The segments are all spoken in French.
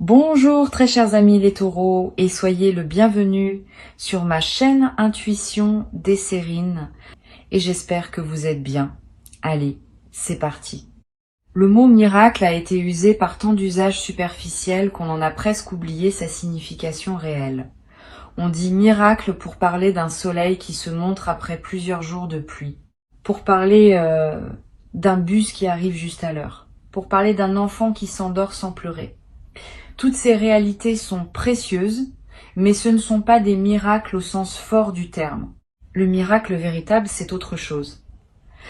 Bonjour très chers amis les taureaux et soyez le bienvenu sur ma chaîne Intuition Desserine et j'espère que vous êtes bien. Allez, c'est parti. Le mot miracle a été usé par tant d'usages superficiels qu'on en a presque oublié sa signification réelle. On dit miracle pour parler d'un soleil qui se montre après plusieurs jours de pluie, pour parler d'un bus qui arrive juste à l'heure, pour parler d'un enfant qui s'endort sans pleurer. Toutes ces réalités sont précieuses, mais ce ne sont pas des miracles au sens fort du terme. Le miracle véritable, c'est autre chose.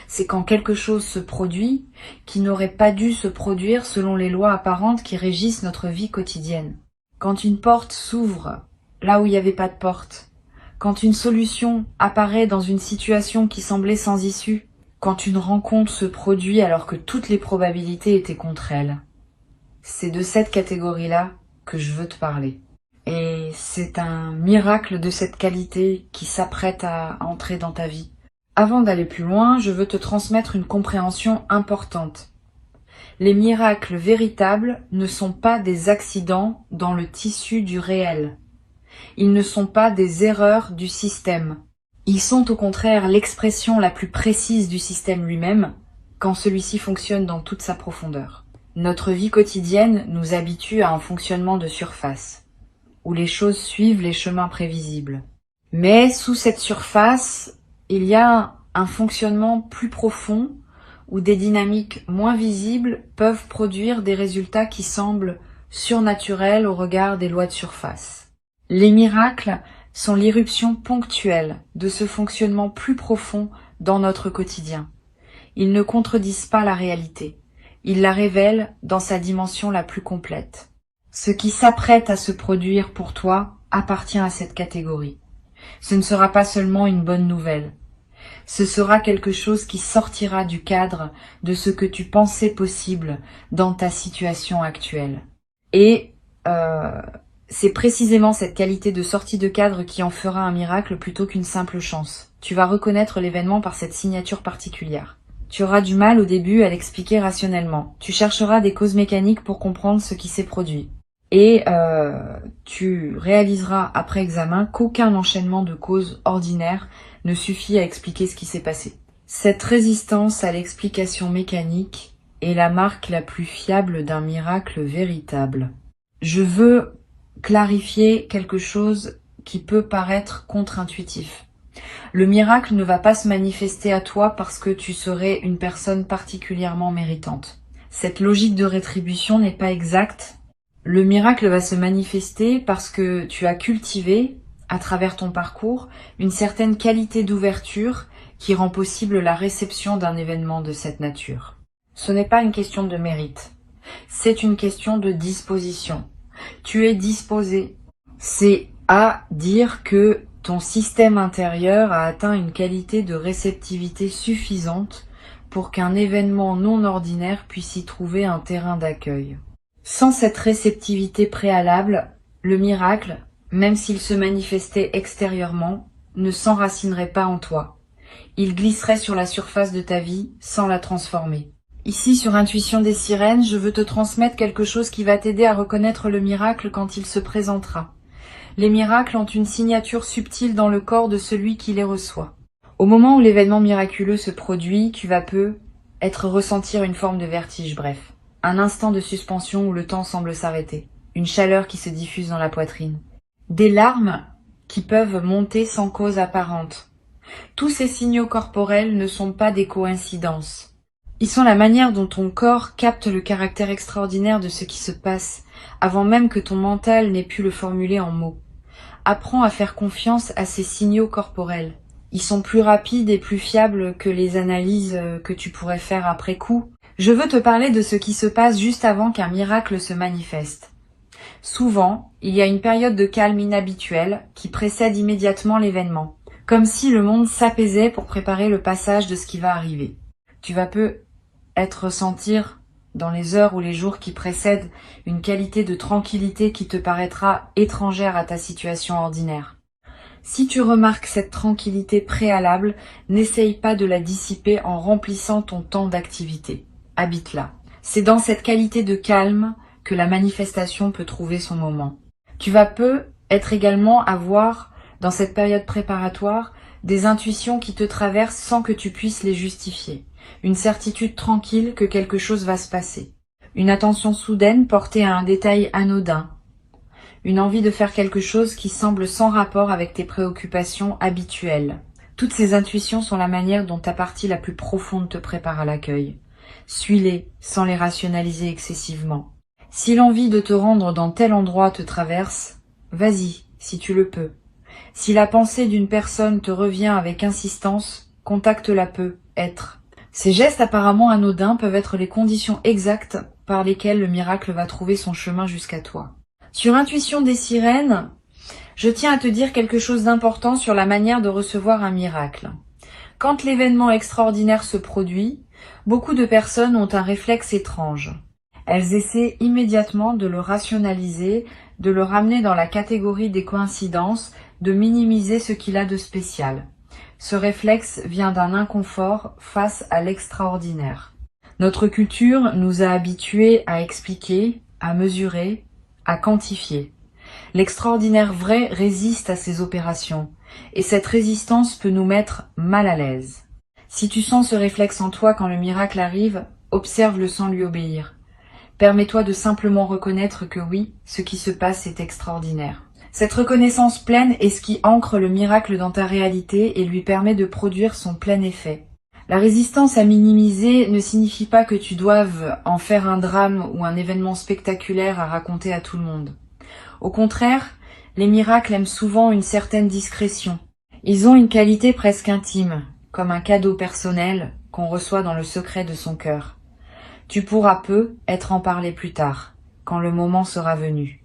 C'est quand quelque chose se produit qui n'aurait pas dû se produire selon les lois apparentes qui régissent notre vie quotidienne. Quand une porte s'ouvre là où il n'y avait pas de porte. Quand une solution apparaît dans une situation qui semblait sans issue. Quand une rencontre se produit alors que toutes les probabilités étaient contre elle. C'est de cette catégorie-là que je veux te parler. Et c'est un miracle de cette qualité qui s'apprête à entrer dans ta vie. Avant d'aller plus loin, je veux te transmettre une compréhension importante. Les miracles véritables ne sont pas des accidents dans le tissu du réel. Ils ne sont pas des erreurs du système. Ils sont au contraire l'expression la plus précise du système lui-même, quand celui-ci fonctionne dans toute sa profondeur. Notre vie quotidienne nous habitue à un fonctionnement de surface, où les choses suivent les chemins prévisibles. Mais sous cette surface, il y a un fonctionnement plus profond, où des dynamiques moins visibles peuvent produire des résultats qui semblent surnaturels au regard des lois de surface. Les miracles sont l'irruption ponctuelle de ce fonctionnement plus profond dans notre quotidien. Ils ne contredisent pas la réalité. Il la révèle dans sa dimension la plus complète. Ce qui s'apprête à se produire pour toi appartient à cette catégorie. Ce ne sera pas seulement une bonne nouvelle. Ce sera quelque chose qui sortira du cadre de ce que tu pensais possible dans ta situation actuelle. Et c'est précisément cette qualité de sortie de cadre qui en fera un miracle plutôt qu'une simple chance. Tu vas reconnaître l'événement par cette signature particulière. Tu auras du mal au début à l'expliquer rationnellement. Tu chercheras des causes mécaniques pour comprendre ce qui s'est produit. Et tu réaliseras après examen qu'aucun enchaînement de causes ordinaires ne suffit à expliquer ce qui s'est passé. Cette résistance à l'explication mécanique est la marque la plus fiable d'un miracle véritable. Je veux clarifier quelque chose qui peut paraître contre-intuitif. Le miracle ne va pas se manifester à toi parce que tu serais une personne particulièrement méritante. Cette logique de rétribution n'est pas exacte. Le miracle va se manifester parce que tu as cultivé, à travers ton parcours, une certaine qualité d'ouverture qui rend possible la réception d'un événement de cette nature. Ce n'est pas une question de mérite, c'est une question de disposition. Tu es disposé. C'est à dire que ton système intérieur a atteint une qualité de réceptivité suffisante pour qu'un événement non ordinaire puisse y trouver un terrain d'accueil. Sans cette réceptivité préalable, le miracle, même s'il se manifestait extérieurement, ne s'enracinerait pas en toi. Il glisserait sur la surface de ta vie sans la transformer. Ici, sur Intuition des Sirènes, je veux te transmettre quelque chose qui va t'aider à reconnaître le miracle quand il se présentera. Les miracles ont une signature subtile dans le corps de celui qui les reçoit. Au moment où l'événement miraculeux se produit, tu vas ressentir une forme de vertige, bref. Un instant de suspension où le temps semble s'arrêter. Une chaleur qui se diffuse dans la poitrine. Des larmes qui peuvent monter sans cause apparente. Tous ces signaux corporels ne sont pas des coïncidences. Ils sont la manière dont ton corps capte le caractère extraordinaire de ce qui se passe, avant même que ton mental n'ait pu le formuler en mots. Apprends à faire confiance à ces signaux corporels. Ils sont plus rapides et plus fiables que les analyses que tu pourrais faire après coup. Je veux te parler de ce qui se passe juste avant qu'un miracle se manifeste. Souvent, il y a une période de calme inhabituelle qui précède immédiatement l'événement, comme si le monde s'apaisait pour préparer le passage de ce qui va arriver. Tu vas ressentir dans les heures ou les jours qui précèdent une qualité de tranquillité qui te paraîtra étrangère à ta situation ordinaire. Si tu remarques cette tranquillité préalable, n'essaye pas de la dissiper en remplissant ton temps d'activité. Habite-la. C'est dans cette qualité de calme que la manifestation peut trouver son moment. Tu vas être également avoir, dans cette période préparatoire, des intuitions qui te traversent sans que tu puisses les justifier. Une certitude tranquille que quelque chose va se passer. Une attention soudaine portée à un détail anodin. Une envie de faire quelque chose qui semble sans rapport avec tes préoccupations habituelles. Toutes ces intuitions sont la manière dont ta partie la plus profonde te prépare à l'accueil. Suis-les sans les rationaliser excessivement. Si l'envie de te rendre dans tel endroit te traverse, vas-y, si tu le peux. Si la pensée d'une personne te revient avec insistance, contacte-la peu, être. Ces gestes apparemment anodins peuvent être les conditions exactes par lesquelles le miracle va trouver son chemin jusqu'à toi. Sur Intuition des sirènes, je tiens à te dire quelque chose d'important sur la manière de recevoir un miracle. Quand l'événement extraordinaire se produit, beaucoup de personnes ont un réflexe étrange. Elles essaient immédiatement de le rationaliser, de le ramener dans la catégorie des coïncidences, de minimiser ce qu'il a de spécial. Ce réflexe vient d'un inconfort face à l'extraordinaire. Notre culture nous a habitués à expliquer, à mesurer, à quantifier. L'extraordinaire vrai résiste à ces opérations, et cette résistance peut nous mettre mal à l'aise. Si tu sens ce réflexe en toi quand le miracle arrive, observe-le sans lui obéir. Permets-toi de simplement reconnaître que oui, ce qui se passe est extraordinaire. Cette reconnaissance pleine est ce qui ancre le miracle dans ta réalité et lui permet de produire son plein effet. La résistance à minimiser ne signifie pas que tu doives en faire un drame ou un événement spectaculaire à raconter à tout le monde. Au contraire, les miracles aiment souvent une certaine discrétion. Ils ont une qualité presque intime, comme un cadeau personnel qu'on reçoit dans le secret de son cœur. Tu pourras être en parler plus tard, quand le moment sera venu.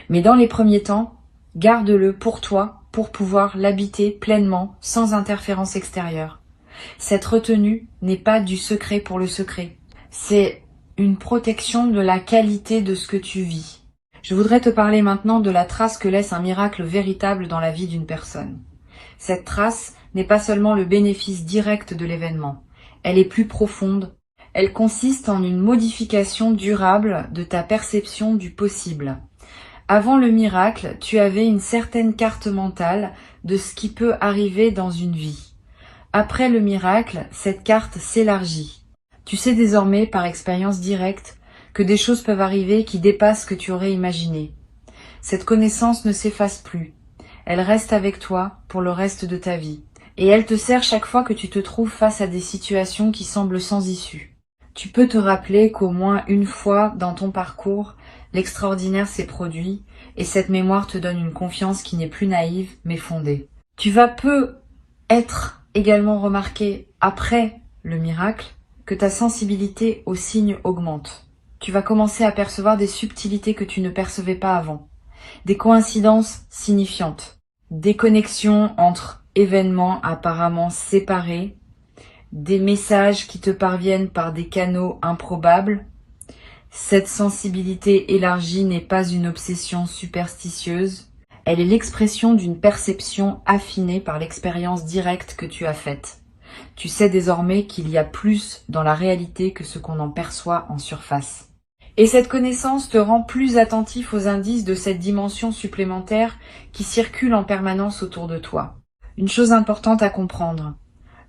Mais dans les premiers temps, garde-le pour toi, pour pouvoir l'habiter pleinement, sans interférence extérieure. Cette retenue n'est pas du secret pour le secret. C'est une protection de la qualité de ce que tu vis. Je voudrais te parler maintenant de la trace que laisse un miracle véritable dans la vie d'une personne. Cette trace n'est pas seulement le bénéfice direct de l'événement. Elle est plus profonde. Elle consiste en une modification durable de ta perception du possible. Avant le miracle, tu avais une certaine carte mentale de ce qui peut arriver dans une vie. Après le miracle, cette carte s'élargit. Tu sais désormais, par expérience directe, que des choses peuvent arriver qui dépassent ce que tu aurais imaginé. Cette connaissance ne s'efface plus. Elle reste avec toi pour le reste de ta vie. Et elle te sert chaque fois que tu te trouves face à des situations qui semblent sans issue. Tu peux te rappeler qu'au moins une fois dans ton parcours, l'extraordinaire s'est produit et cette mémoire te donne une confiance qui n'est plus naïve mais fondée. Tu vas être également remarqué après le miracle que ta sensibilité aux signes augmente. Tu vas commencer à percevoir des subtilités que tu ne percevais pas avant, des coïncidences signifiantes, des connexions entre événements apparemment séparés, des messages qui te parviennent par des canaux improbables. Cette sensibilité élargie n'est pas une obsession superstitieuse, elle est l'expression d'une perception affinée par l'expérience directe que tu as faite. Tu sais désormais qu'il y a plus dans la réalité que ce qu'on en perçoit en surface. Et cette connaissance te rend plus attentif aux indices de cette dimension supplémentaire qui circule en permanence autour de toi. Une chose importante à comprendre.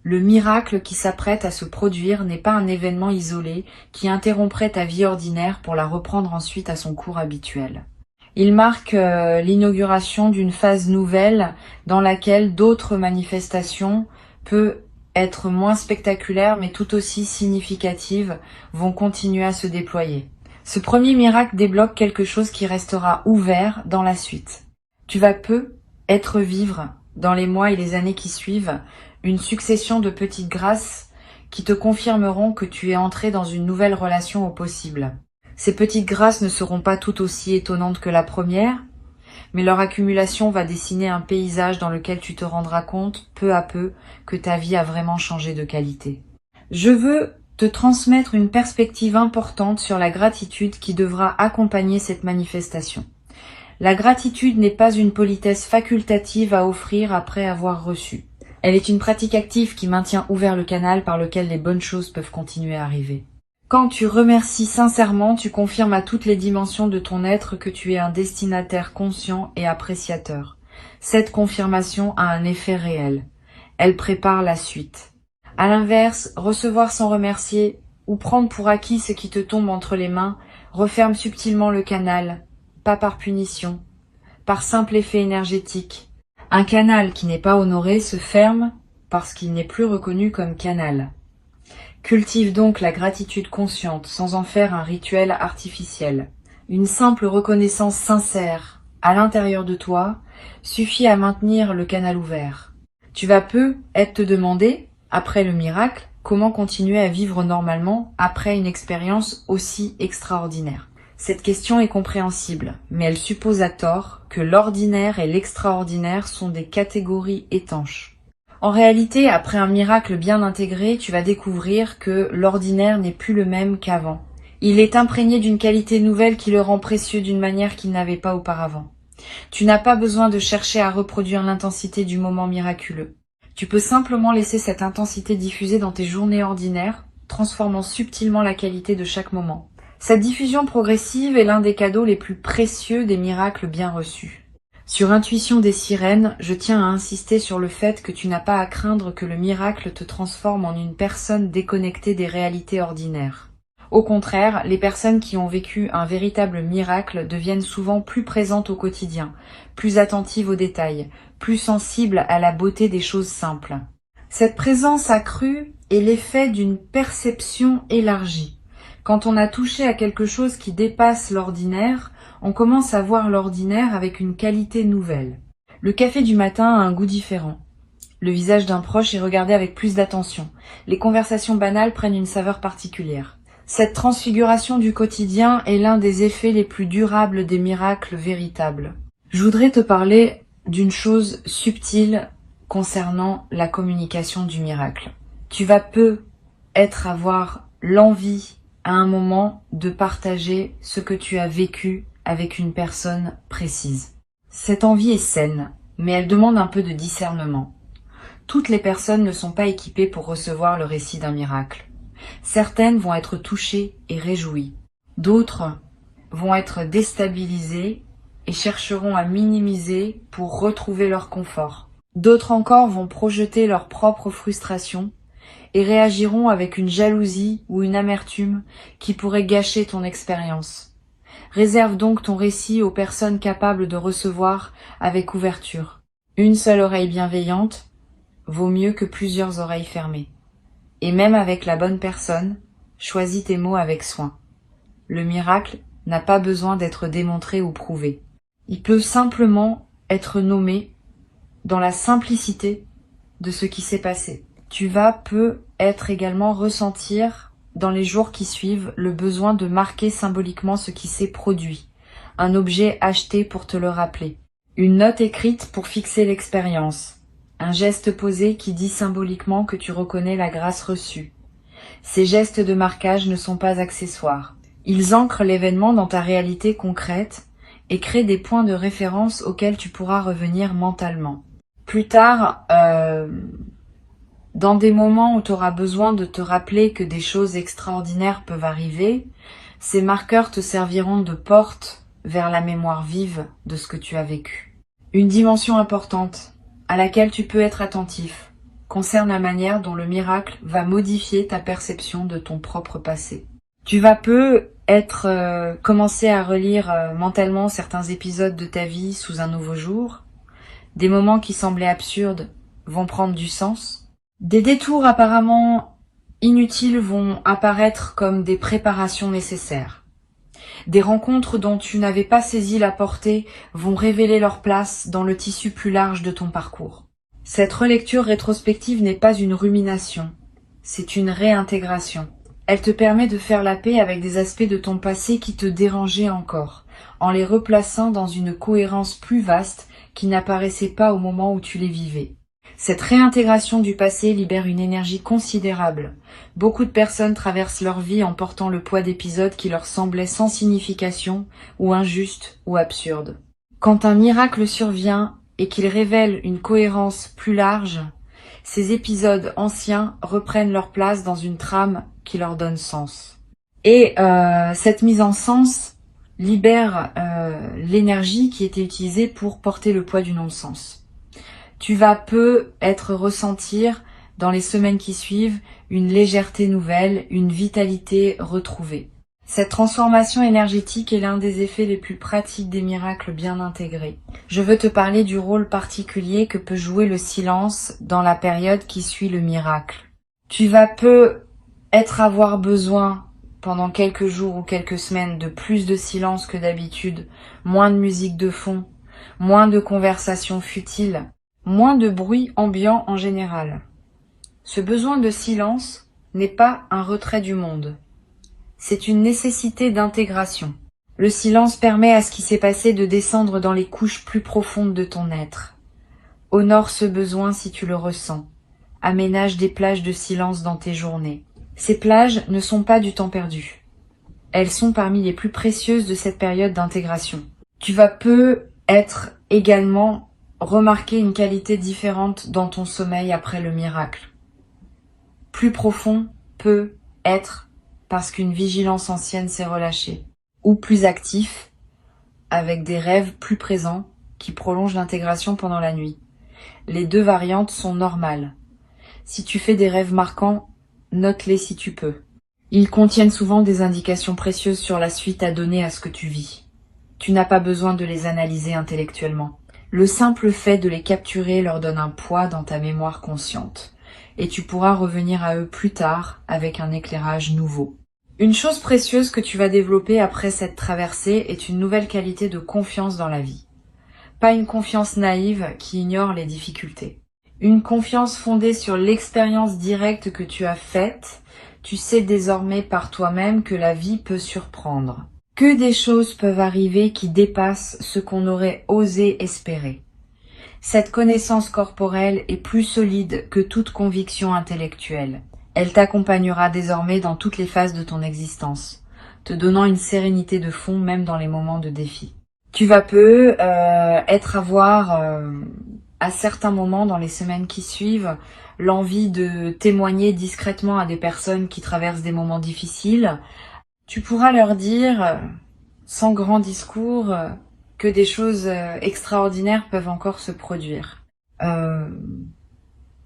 Le miracle qui s'apprête à se produire n'est pas un événement isolé qui interromprait ta vie ordinaire pour la reprendre ensuite à son cours habituel. Il marque l'inauguration d'une phase nouvelle dans laquelle d'autres manifestations, peut être moins spectaculaires mais tout aussi significatives, vont continuer à se déployer. Ce premier miracle débloque quelque chose qui restera ouvert dans la suite. Tu vas vivre, dans les mois et les années qui suivent, une succession de petites grâces qui te confirmeront que tu es entré dans une nouvelle relation au possible. Ces petites grâces ne seront pas tout aussi étonnantes que la première, mais leur accumulation va dessiner un paysage dans lequel tu te rendras compte, peu à peu, que ta vie a vraiment changé de qualité. Je veux te transmettre une perspective importante sur la gratitude qui devra accompagner cette manifestation. La gratitude n'est pas une politesse facultative à offrir après avoir reçu. Elle est une pratique active qui maintient ouvert le canal par lequel les bonnes choses peuvent continuer à arriver. Quand tu remercies sincèrement, tu confirmes à toutes les dimensions de ton être que tu es un destinataire conscient et appréciateur. Cette confirmation a un effet réel. Elle prépare la suite. À l'inverse, recevoir sans remercier ou prendre pour acquis ce qui te tombe entre les mains referme subtilement le canal, pas par punition, par simple effet énergétique. Un canal qui n'est pas honoré se ferme parce qu'il n'est plus reconnu comme canal. Cultive donc la gratitude consciente sans en faire un rituel artificiel. Une simple reconnaissance sincère à l'intérieur de toi suffit à maintenir le canal ouvert. Tu vas peut-être te demander, après le miracle, comment continuer à vivre normalement après une expérience aussi extraordinaire. Cette question est compréhensible, mais elle suppose à tort que l'ordinaire et l'extraordinaire sont des catégories étanches. En réalité, après un miracle bien intégré, tu vas découvrir que l'ordinaire n'est plus le même qu'avant. Il est imprégné d'une qualité nouvelle qui le rend précieux d'une manière qu'il n'avait pas auparavant. Tu n'as pas besoin de chercher à reproduire l'intensité du moment miraculeux. Tu peux simplement laisser cette intensité diffuser dans tes journées ordinaires, transformant subtilement la qualité de chaque moment. Cette diffusion progressive est l'un des cadeaux les plus précieux des miracles bien reçus. Sur Intuition des sirènes, je tiens à insister sur le fait que tu n'as pas à craindre que le miracle te transforme en une personne déconnectée des réalités ordinaires. Au contraire, les personnes qui ont vécu un véritable miracle deviennent souvent plus présentes au quotidien, plus attentives aux détails, plus sensibles à la beauté des choses simples. Cette présence accrue est l'effet d'une perception élargie. Quand on a touché à quelque chose qui dépasse l'ordinaire, on commence à voir l'ordinaire avec une qualité nouvelle. Le café du matin a un goût différent. Le visage d'un proche est regardé avec plus d'attention. Les conversations banales prennent une saveur particulière. Cette transfiguration du quotidien est l'un des effets les plus durables des miracles véritables. Je voudrais te parler d'une chose subtile concernant la communication du miracle. Tu vas peut-être avoir l'envie à un moment de partager ce que tu as vécu avec une personne précise. Cette envie est saine, mais elle demande un peu de discernement. Toutes les personnes ne sont pas équipées pour recevoir le récit d'un miracle. Certaines vont être touchées et réjouies. D'autres vont être déstabilisées et chercheront à minimiser pour retrouver leur confort. D'autres encore vont projeter leur propre frustration et réagiront avec une jalousie ou une amertume qui pourrait gâcher ton expérience. Réserve donc ton récit aux personnes capables de recevoir avec ouverture. Une seule oreille bienveillante vaut mieux que plusieurs oreilles fermées. Et même avec la bonne personne, choisis tes mots avec soin. Le miracle n'a pas besoin d'être démontré ou prouvé. Il peut simplement être nommé dans la simplicité de ce qui s'est passé. Tu vas peut-être également ressentir dans les jours qui suivent le besoin de marquer symboliquement ce qui s'est produit, un objet acheté pour te le rappeler, une note écrite pour fixer l'expérience, un geste posé qui dit symboliquement que tu reconnais la grâce reçue. Ces gestes de marquage ne sont pas accessoires. Ils ancrent l'événement dans ta réalité concrète et créent des points de référence auxquels tu pourras revenir mentalement. Plus tard, dans des moments où tu auras besoin de te rappeler que des choses extraordinaires peuvent arriver, ces marqueurs te serviront de porte vers la mémoire vive de ce que tu as vécu. Une dimension importante, à laquelle tu peux être attentif, concerne la manière dont le miracle va modifier ta perception de ton propre passé. Tu vas peut-être commencer à relire mentalement certains épisodes de ta vie sous un nouveau jour. Des moments qui semblaient absurdes vont prendre du sens. Des détours apparemment inutiles vont apparaître comme des préparations nécessaires. Des rencontres dont tu n'avais pas saisi la portée vont révéler leur place dans le tissu plus large de ton parcours. Cette relecture rétrospective n'est pas une rumination, c'est une réintégration. Elle te permet de faire la paix avec des aspects de ton passé qui te dérangeaient encore, en les replaçant dans une cohérence plus vaste qui n'apparaissait pas au moment où tu les vivais. Cette réintégration du passé libère une énergie considérable. Beaucoup de personnes traversent leur vie en portant le poids d'épisodes qui leur semblaient sans signification, ou injustes, ou absurdes. Quand un miracle survient et qu'il révèle une cohérence plus large, ces épisodes anciens reprennent leur place dans une trame qui leur donne sens. Et cette mise en sens libère l'énergie qui était utilisée pour porter le poids du non-sens. Tu vas peut-être ressentir dans les semaines qui suivent une légèreté nouvelle, une vitalité retrouvée. Cette transformation énergétique est l'un des effets les plus pratiques des miracles bien intégrés. Je veux te parler du rôle particulier que peut jouer le silence dans la période qui suit le miracle. Tu vas peut-être avoir besoin pendant quelques jours ou quelques semaines de plus de silence que d'habitude, moins de musique de fond, moins de conversations futiles, moins de bruit ambiant en général. Ce besoin de silence n'est pas un retrait du monde. C'est une nécessité d'intégration. Le silence permet à ce qui s'est passé de descendre dans les couches plus profondes de ton être. Honore ce besoin si tu le ressens. Aménage des plages de silence dans tes journées. Ces plages ne sont pas du temps perdu. Elles sont parmi les plus précieuses de cette période d'intégration. Tu vas peut-être également remarquer une qualité différente dans ton sommeil après le miracle. Plus profond peut être parce qu'une vigilance ancienne s'est relâchée, ou plus actif, avec des rêves plus présents qui prolongent l'intégration pendant la nuit. Les deux variantes sont normales. Si tu fais des rêves marquants, note-les si tu peux. Ils contiennent souvent des indications précieuses sur la suite à donner à ce que tu vis. Tu n'as pas besoin de les analyser intellectuellement. Le simple fait de les capturer leur donne un poids dans ta mémoire consciente, et tu pourras revenir à eux plus tard avec un éclairage nouveau. Une chose précieuse que tu vas développer après cette traversée est une nouvelle qualité de confiance dans la vie. Pas une confiance naïve qui ignore les difficultés. Une confiance fondée sur l'expérience directe que tu as faite. Tu sais désormais par toi-même que la vie peut surprendre. Que des choses peuvent arriver qui dépassent ce qu'on aurait osé espérer. Cette connaissance corporelle est plus solide que toute conviction intellectuelle. Elle t'accompagnera désormais dans toutes les phases de ton existence, te donnant une sérénité de fond même dans les moments de défi. Tu vas avoir à certains moments dans les semaines qui suivent l'envie de témoigner discrètement à des personnes qui traversent des moments difficiles. Tu pourras leur dire, sans grand discours, que des choses extraordinaires peuvent encore se produire.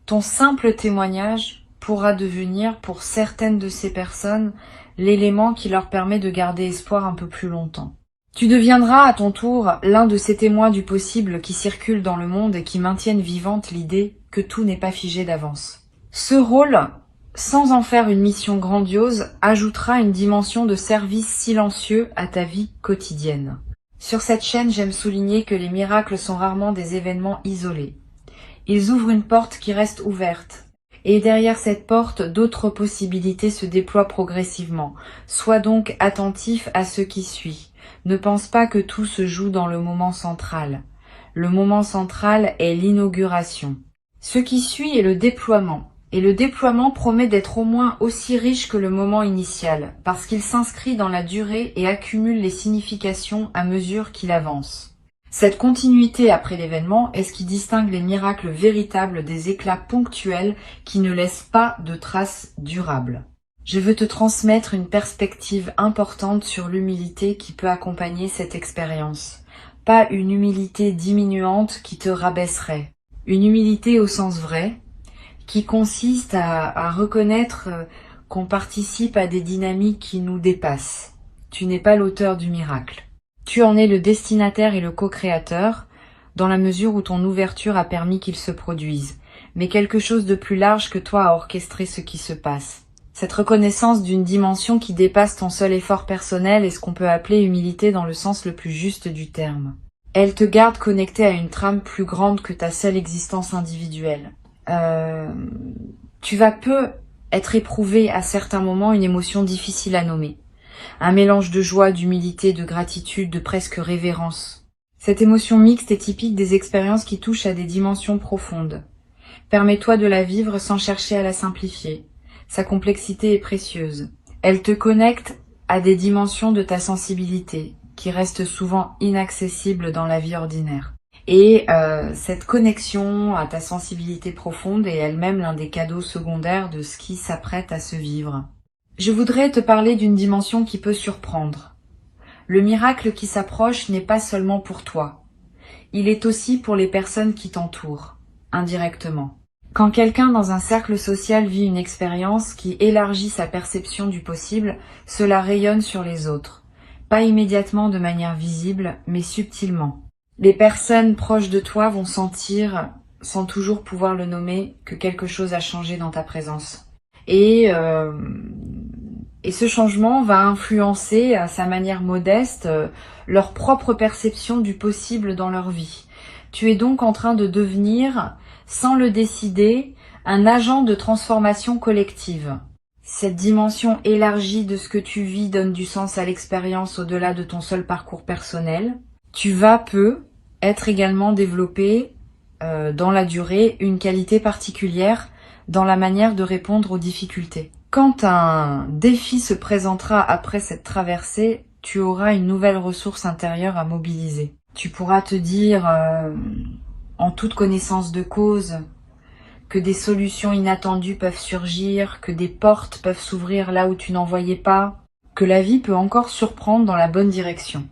Ton simple témoignage pourra devenir, pour certaines de ces personnes, l'élément qui leur permet de garder espoir un peu plus longtemps. Tu deviendras à ton tour l'un de ces témoins du possible qui circulent dans le monde et qui maintiennent vivante l'idée que tout n'est pas figé d'avance. Ce rôle, sans en faire une mission grandiose, ajoutera une dimension de service silencieux à ta vie quotidienne. Sur cette chaîne, j'aime souligner que les miracles sont rarement des événements isolés. Ils ouvrent une porte qui reste ouverte. Et derrière cette porte, d'autres possibilités se déploient progressivement. Sois donc attentif à ce qui suit. Ne pense pas que tout se joue dans le moment central. Le moment central est l'inauguration. Ce qui suit est le déploiement. Et le déploiement promet d'être au moins aussi riche que le moment initial, parce qu'il s'inscrit dans la durée et accumule les significations à mesure qu'il avance. Cette continuité après l'événement est ce qui distingue les miracles véritables des éclats ponctuels qui ne laissent pas de traces durables. Je veux te transmettre une perspective importante sur l'humilité qui peut accompagner cette expérience. Pas une humilité diminuante qui te rabaisserait. Une humilité au sens vrai, qui consiste à reconnaître qu'on participe à des dynamiques qui nous dépassent. Tu n'es pas l'auteur du miracle. Tu en es le destinataire et le co-créateur, dans la mesure où ton ouverture a permis qu'il se produise, mais quelque chose de plus large que toi a orchestré ce qui se passe. Cette reconnaissance d'une dimension qui dépasse ton seul effort personnel est ce qu'on peut appeler humilité dans le sens le plus juste du terme. Elle te garde connecté à une trame plus grande que ta seule existence individuelle. Tu vas être éprouvé à certains moments une émotion difficile à nommer. Un mélange de joie, d'humilité, de gratitude, de presque révérence. Cette émotion mixte est typique des expériences qui touchent à des dimensions profondes. Permets-toi de la vivre sans chercher à la simplifier. Sa complexité est précieuse. Elle te connecte à des dimensions de ta sensibilité, qui restent souvent inaccessibles dans la vie ordinaire. Et cette connexion à ta sensibilité profonde est elle-même l'un des cadeaux secondaires de ce qui s'apprête à se vivre. Je voudrais te parler d'une dimension qui peut surprendre. Le miracle qui s'approche n'est pas seulement pour toi. Il est aussi pour les personnes qui t'entourent, indirectement. Quand quelqu'un dans un cercle social vit une expérience qui élargit sa perception du possible, cela rayonne sur les autres. Pas immédiatement de manière visible, mais subtilement. Les personnes proches de toi vont sentir, sans toujours pouvoir le nommer, que quelque chose a changé dans ta présence. Et ce changement va influencer à sa manière modeste leur propre perception du possible dans leur vie. Tu es donc en train de devenir, sans le décider, un agent de transformation collective. Cette dimension élargie de ce que tu vis donne du sens à l'expérience au-delà de ton seul parcours personnel. Tu vas être également développé dans la durée une qualité particulière dans la manière de répondre aux difficultés. Quand un défi se présentera après cette traversée, tu auras une nouvelle ressource intérieure à mobiliser. Tu pourras te dire, en toute connaissance de cause, que des solutions inattendues peuvent surgir, que des portes peuvent s'ouvrir là où tu n'en voyais pas, que la vie peut encore surprendre dans la bonne direction.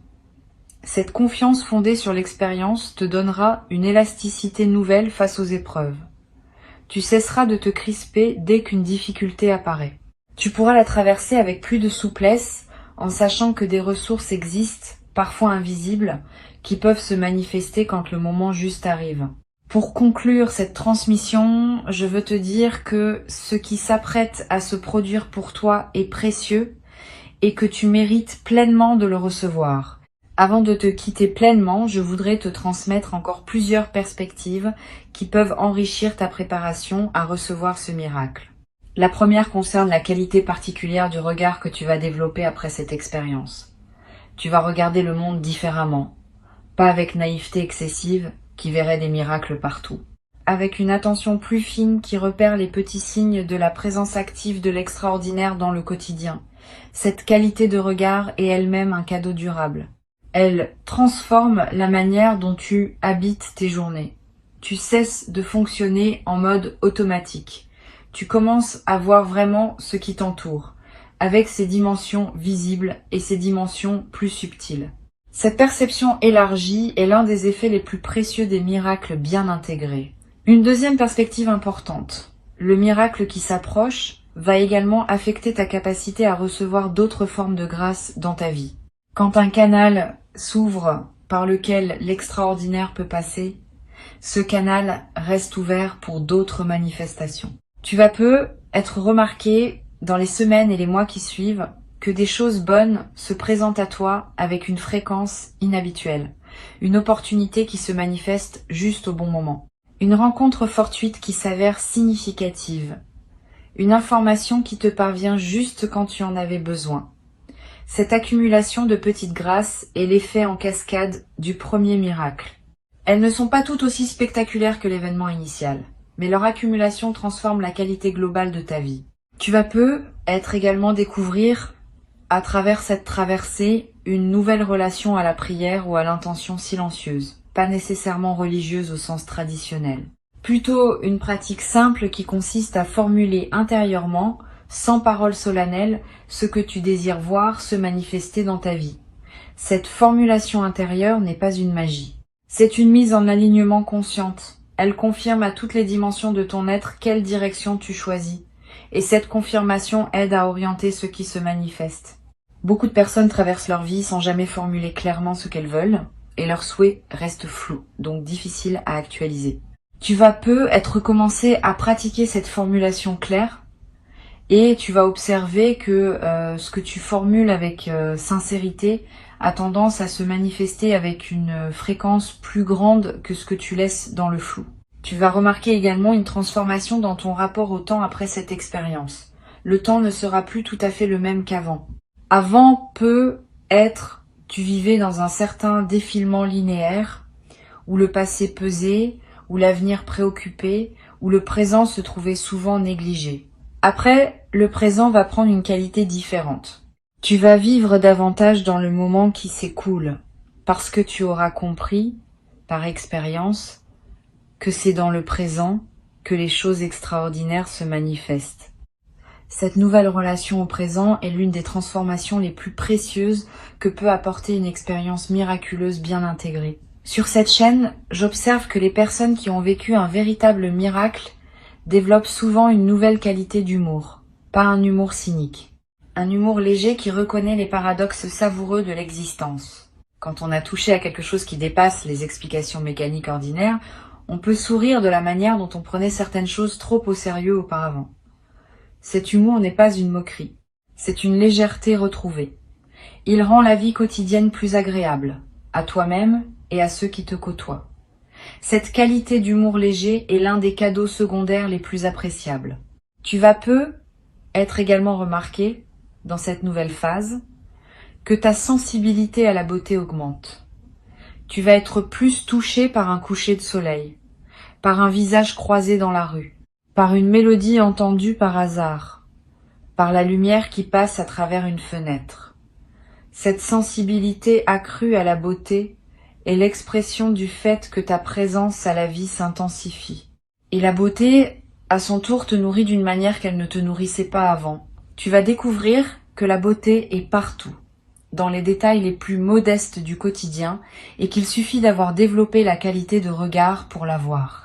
Cette confiance fondée sur l'expérience te donnera une élasticité nouvelle face aux épreuves. Tu cesseras de te crisper dès qu'une difficulté apparaît. Tu pourras la traverser avec plus de souplesse en sachant que des ressources existent, parfois invisibles, qui peuvent se manifester quand le moment juste arrive. Pour conclure cette transmission, je veux te dire que ce qui s'apprête à se produire pour toi est précieux et que tu mérites pleinement de le recevoir. Avant de te quitter pleinement, je voudrais te transmettre encore plusieurs perspectives qui peuvent enrichir ta préparation à recevoir ce miracle. La première concerne la qualité particulière du regard que tu vas développer après cette expérience. Tu vas regarder le monde différemment, pas avec naïveté excessive qui verrait des miracles partout, avec une attention plus fine qui repère les petits signes de la présence active de l'extraordinaire dans le quotidien. Cette qualité de regard est elle-même un cadeau durable. Elle transforme la manière dont tu habites tes journées. Tu cesses de fonctionner en mode automatique. Tu commences à voir vraiment ce qui t'entoure, avec ses dimensions visibles et ses dimensions plus subtiles. Cette perception élargie est l'un des effets les plus précieux des miracles bien intégrés. Une deuxième perspective importante. Le miracle qui s'approche va également affecter ta capacité à recevoir d'autres formes de grâce dans ta vie. Quand un canal s'ouvre par lequel l'extraordinaire peut passer, ce canal reste ouvert pour d'autres manifestations. Tu vas être remarqué dans les semaines et les mois qui suivent que des choses bonnes se présentent à toi avec une fréquence inhabituelle, une opportunité qui se manifeste juste au bon moment, une rencontre fortuite qui s'avère significative, une information qui te parvient juste quand tu en avais besoin. Cette accumulation de petites grâces est l'effet en cascade du premier miracle. Elles ne sont pas toutes aussi spectaculaires que l'événement initial, mais leur accumulation transforme la qualité globale de ta vie. Tu vas être également découvrir, à travers cette traversée, une nouvelle relation à la prière ou à l'intention silencieuse, pas nécessairement religieuse au sens traditionnel. Plutôt une pratique simple qui consiste à formuler intérieurement, sans parole solennelle, ce que tu désires voir se manifester dans ta vie. Cette formulation intérieure n'est pas une magie. C'est une mise en alignement consciente. Elle confirme à toutes les dimensions de ton être quelle direction tu choisis. Et cette confirmation aide à orienter ce qui se manifeste. Beaucoup de personnes traversent leur vie sans jamais formuler clairement ce qu'elles veulent, et leurs souhaits restent flous, donc difficiles à actualiser. Tu vas être commencé à pratiquer cette formulation claire, et tu vas observer que ce que tu formules avec sincérité a tendance à se manifester avec une fréquence plus grande que ce que tu laisses dans le flou. Tu vas remarquer également une transformation dans ton rapport au temps après cette expérience. Le temps ne sera plus tout à fait le même qu'avant. Avant tu vivais dans un certain défilement linéaire, où le passé pesait, où l'avenir préoccupait, où le présent se trouvait souvent négligé. Après, le présent va prendre une qualité différente. Tu vas vivre davantage dans le moment qui s'écoule, parce que tu auras compris, par expérience, que c'est dans le présent que les choses extraordinaires se manifestent. Cette nouvelle relation au présent est l'une des transformations les plus précieuses que peut apporter une expérience miraculeuse bien intégrée. Sur cette chaîne, j'observe que les personnes qui ont vécu un véritable miracle développent souvent une nouvelle qualité d'humour, pas un humour cynique. Un humour léger qui reconnaît les paradoxes savoureux de l'existence. Quand on a touché à quelque chose qui dépasse les explications mécaniques ordinaires, on peut sourire de la manière dont on prenait certaines choses trop au sérieux auparavant. Cet humour n'est pas une moquerie, c'est une légèreté retrouvée. Il rend la vie quotidienne plus agréable, à toi-même et à ceux qui te côtoient. Cette qualité d'humour léger est l'un des cadeaux secondaires les plus appréciables. Tu vas peu être également remarqué, dans cette nouvelle phase, que ta sensibilité à la beauté augmente. Tu vas être plus touché par un coucher de soleil, par un visage croisé dans la rue, par une mélodie entendue par hasard, par la lumière qui passe à travers une fenêtre. Cette sensibilité accrue à la beauté est l'expression du fait que ta présence à la vie s'intensifie. Et la beauté, à son tour, te nourrit d'une manière qu'elle ne te nourrissait pas avant. Tu vas découvrir que la beauté est partout, dans les détails les plus modestes du quotidien, et qu'il suffit d'avoir développé la qualité de regard pour la voir.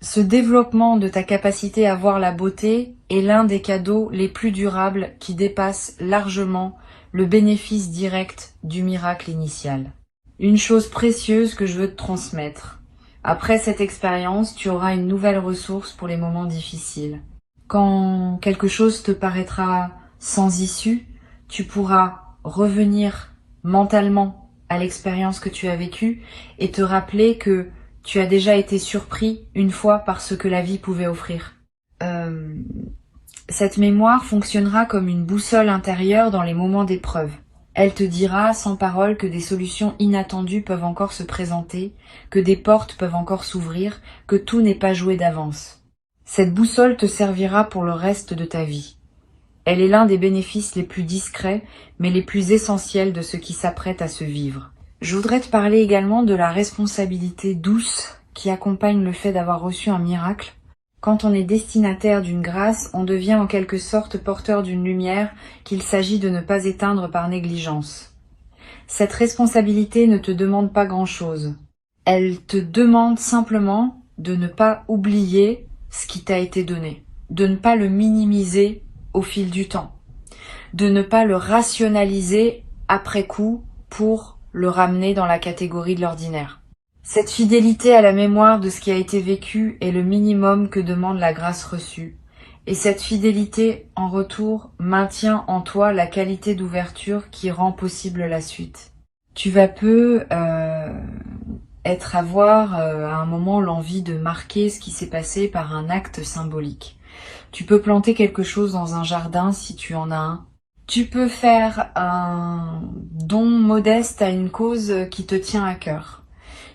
Ce développement de ta capacité à voir la beauté est l'un des cadeaux les plus durables qui dépasse largement le bénéfice direct du miracle initial. Une chose précieuse que je veux te transmettre. Après cette expérience, tu auras une nouvelle ressource pour les moments difficiles. Quand quelque chose te paraîtra sans issue, tu pourras revenir mentalement à l'expérience que tu as vécue et te rappeler que tu as déjà été surpris une fois par ce que la vie pouvait offrir. Cette mémoire fonctionnera comme une boussole intérieure dans les moments d'épreuve. Elle te dira sans parole que des solutions inattendues peuvent encore se présenter, que des portes peuvent encore s'ouvrir, que tout n'est pas joué d'avance. Cette boussole te servira pour le reste de ta vie. Elle est l'un des bénéfices les plus discrets, mais les plus essentiels de ce qui s'apprête à se vivre. Je voudrais te parler également de la responsabilité douce qui accompagne le fait d'avoir reçu un miracle. Quand on est destinataire d'une grâce, on devient en quelque sorte porteur d'une lumière qu'il s'agit de ne pas éteindre par négligence. Cette responsabilité ne te demande pas grand-chose. Elle te demande simplement de ne pas oublier ce qui t'a été donné, de ne pas le minimiser au fil du temps, de ne pas le rationaliser après coup pour le ramener dans la catégorie de l'ordinaire. Cette fidélité à la mémoire de ce qui a été vécu est le minimum que demande la grâce reçue. Et cette fidélité, en retour, maintient en toi la qualité d'ouverture qui rend possible la suite. Tu vas peu avoir à un moment l'envie de marquer ce qui s'est passé par un acte symbolique. Tu peux planter quelque chose dans un jardin si tu en as un. Tu peux faire un don modeste à une cause qui te tient à cœur.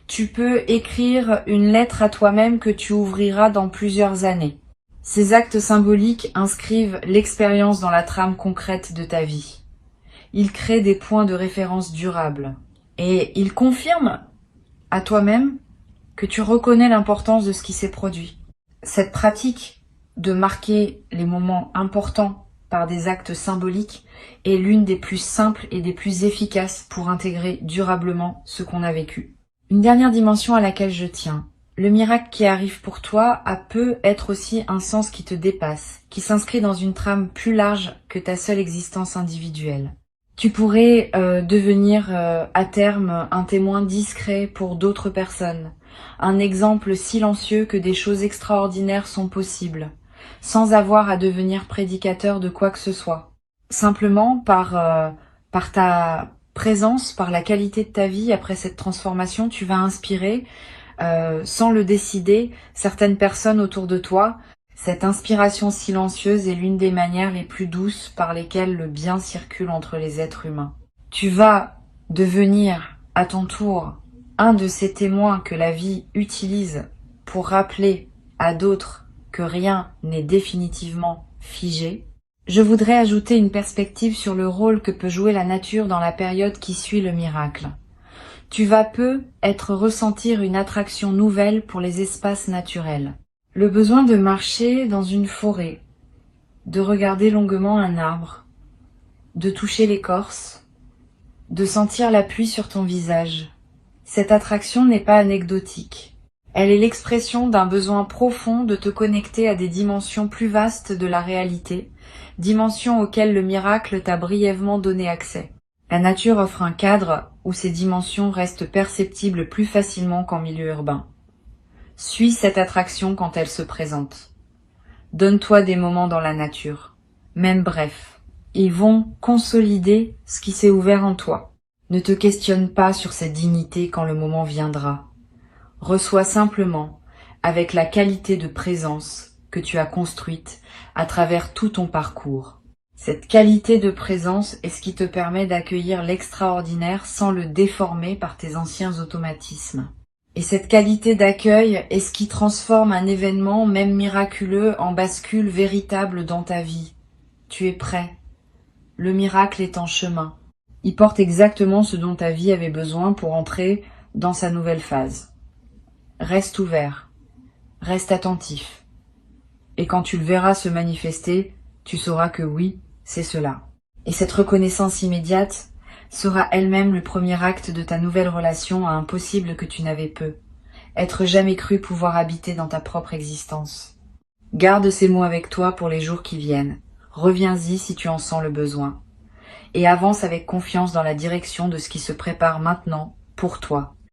Tu peux écrire une lettre à toi-même que tu ouvriras dans plusieurs années. Ces actes symboliques inscrivent l'expérience dans la trame concrète de ta vie. Ils créent des points de référence durables. Et ils confirment à toi-même que tu reconnais l'importance de ce qui s'est produit. Cette pratique de marquer les moments importants par des actes symboliques est l'une des plus simples et des plus efficaces pour intégrer durablement ce qu'on a vécu. Une dernière dimension à laquelle je tiens. Le miracle qui arrive pour toi peut être aussi un sens qui te dépasse, qui s'inscrit dans une trame plus large que ta seule existence individuelle. Tu pourrais devenir à terme un témoin discret pour d'autres personnes, un exemple silencieux que des choses extraordinaires sont possibles, sans avoir à devenir prédicateur de quoi que ce soit. Simplement par ta présence, par la qualité de ta vie après cette transformation, tu vas inspirer, sans le décider, certaines personnes autour de toi. Cette inspiration silencieuse est l'une des manières les plus douces par lesquelles le bien circule entre les êtres humains. Tu vas devenir, à ton tour, un de ces témoins que la vie utilise pour rappeler à d'autres que rien n'est définitivement figé. Je voudrais ajouter une perspective sur le rôle que peut jouer la nature dans la période qui suit le miracle. Tu vas peu ressentir une attraction nouvelle pour les espaces naturels. Le besoin de marcher dans une forêt, de regarder longuement un arbre, de toucher l'écorce, de sentir la pluie sur ton visage. Cette attraction n'est pas anecdotique. Elle est l'expression d'un besoin profond de te connecter à des dimensions plus vastes de la réalité, dimensions auxquelles le miracle t'a brièvement donné accès. La nature offre un cadre où ces dimensions restent perceptibles plus facilement qu'en milieu urbain. Suis cette attraction quand elle se présente. Donne-toi des moments dans la nature, même brefs. Ils vont consolider ce qui s'est ouvert en toi. Ne te questionne pas sur cette dignité quand le moment viendra. Reçois simplement avec la qualité de présence que tu as construite à travers tout ton parcours. Cette qualité de présence est ce qui te permet d'accueillir l'extraordinaire sans le déformer par tes anciens automatismes. Et cette qualité d'accueil est ce qui transforme un événement, même miraculeux, en bascule véritable dans ta vie. Tu es prêt. Le miracle est en chemin. Il porte exactement ce dont ta vie avait besoin pour entrer dans sa nouvelle phase. Reste ouvert, reste attentif. Et quand tu le verras se manifester, tu sauras que oui, c'est cela. Et cette reconnaissance immédiate sera elle-même le premier acte de ta nouvelle relation à un possible que tu n'avais peu. Être jamais cru pouvoir habiter dans ta propre existence. Garde ces mots avec toi pour les jours qui viennent. Reviens-y si tu en sens le besoin. Et avance avec confiance dans la direction de ce qui se prépare maintenant pour toi.